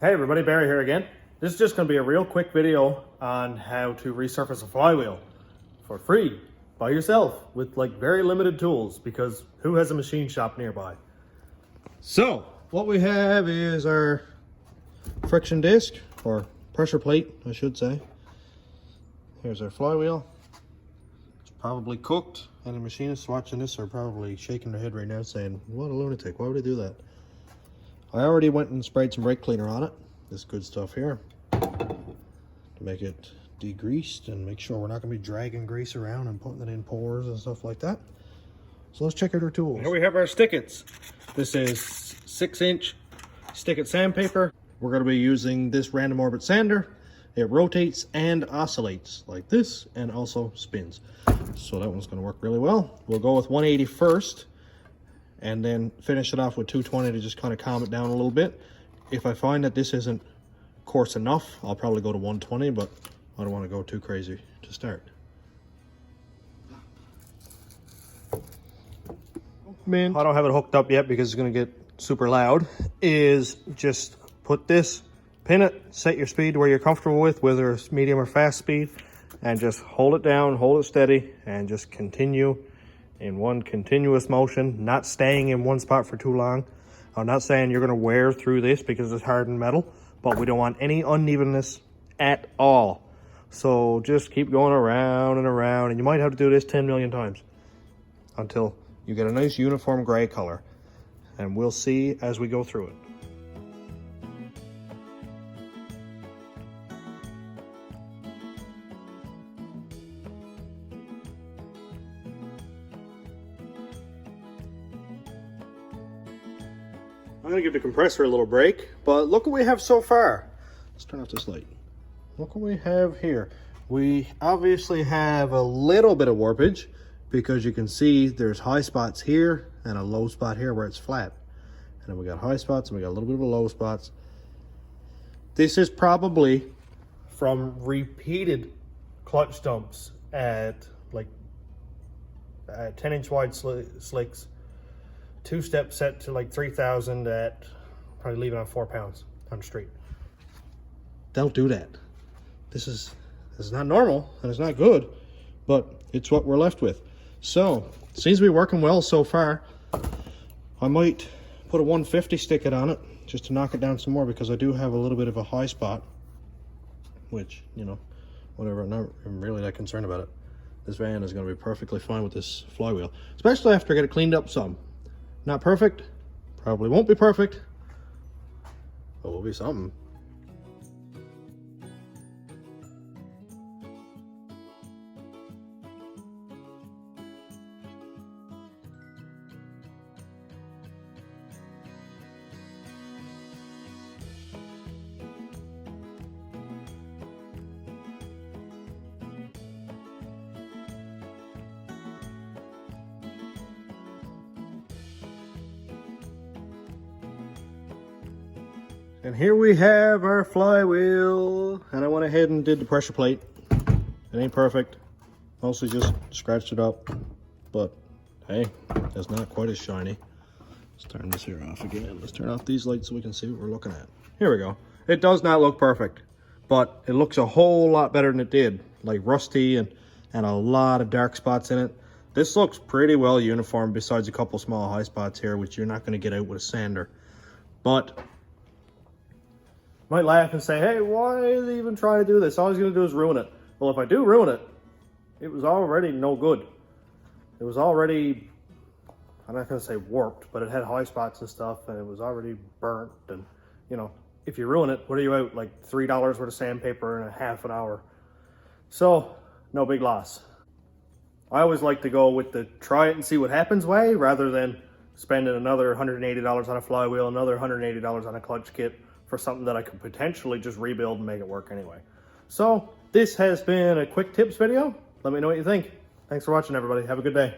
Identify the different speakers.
Speaker 1: Hey everybody, Barry here again. This is just going to be a real quick video on how to resurface a flywheel for free by yourself with like very limited tools, because who has a machine shop nearby? So what we have is our friction disc, or pressure plate I should say. Here's our flywheel. It's probably cooked, and the machinists watching this are probably shaking their head right now saying, what a lunatic, why would he do that? I already went and sprayed some brake cleaner on it, this good stuff here, to make it degreased and make sure we're not going to be dragging grease around and putting it in pores and stuff like that. So let's check out our tools. Here we have our stickets. This is 6-inch stick-it sandpaper. We're going to be using this random orbit sander. It rotates and oscillates like this, and also spins. So that one's going to work really well. We'll go with 180 first, and then finish it off with 220 to just kind of calm it down a little bit. If I find that this isn't coarse enough, I'll probably go to 120, but I don't want to go too crazy to start. Man, I don't have it hooked up yet because it's going to get super loud. Is just put this, pin it, set your speed where you're comfortable with, whether it's medium or fast speed, and just hold it down, hold it steady, and just continue in one continuous motion, not staying in one spot for too long. I'm not saying you're going to wear through this because it's hardened metal, but we don't want any unevenness at all. So just keep going around and around, and you might have to do this 10 million times until you get a nice uniform gray color, and we'll see as we go through it. I'm going to give the compressor a little break, but look what we have so far. Let's turn off this light. Look what we have here. We obviously have a little bit of warpage because you can see there's high spots here and a low spot here where it's flat. And then we got high spots and we got a little bit of a low spots. This is probably from repeated clutch dumps at like 10-inch wide slicks. Two-step set to like 3,000 at probably leaving on 4 pounds on the street. Don't do that. This is not normal and it's not good, but it's what we're left with. So it seems to be working well so far. I might put a 150 stick it on it just to knock it down some more, because I do have a little bit of a high spot, which, you know, whatever, I'm really that concerned about it. This van is going to be perfectly fine with this flywheel, especially after I get it cleaned up some. Not perfect, probably won't be perfect, but will be something. And here we have our flywheel, and I went ahead and did the pressure plate. It ain't perfect, mostly just scratched it up, but hey, it's not quite as shiny. Let's turn this here off again. Let's turn off these lights so we can see what we're looking at. Here we go. It does not look perfect, but it looks a whole lot better than it did, like rusty and a lot of dark spots in it. This looks pretty well uniform, besides a couple small high spots here, which you're not going to get out with a sander. But might laugh and say, hey, why is he even trying to do this? All he's going to do is ruin it. Well, if I do ruin it, it was already no good. It was already, I'm not going to say warped, but it had high spots and stuff, and it was already burnt. And, you know, if you ruin it, what are you out? Like $3 worth of sandpaper in a half an hour. So, no big loss. I always like to go with the try it and see what happens way, rather than spending another $180 on a flywheel, another $180 on a clutch kit, for something that I could potentially just rebuild and make it work anyway. So this has been a quick tips video. Let me know what you think. Thanks for watching, everybody. Have a good day.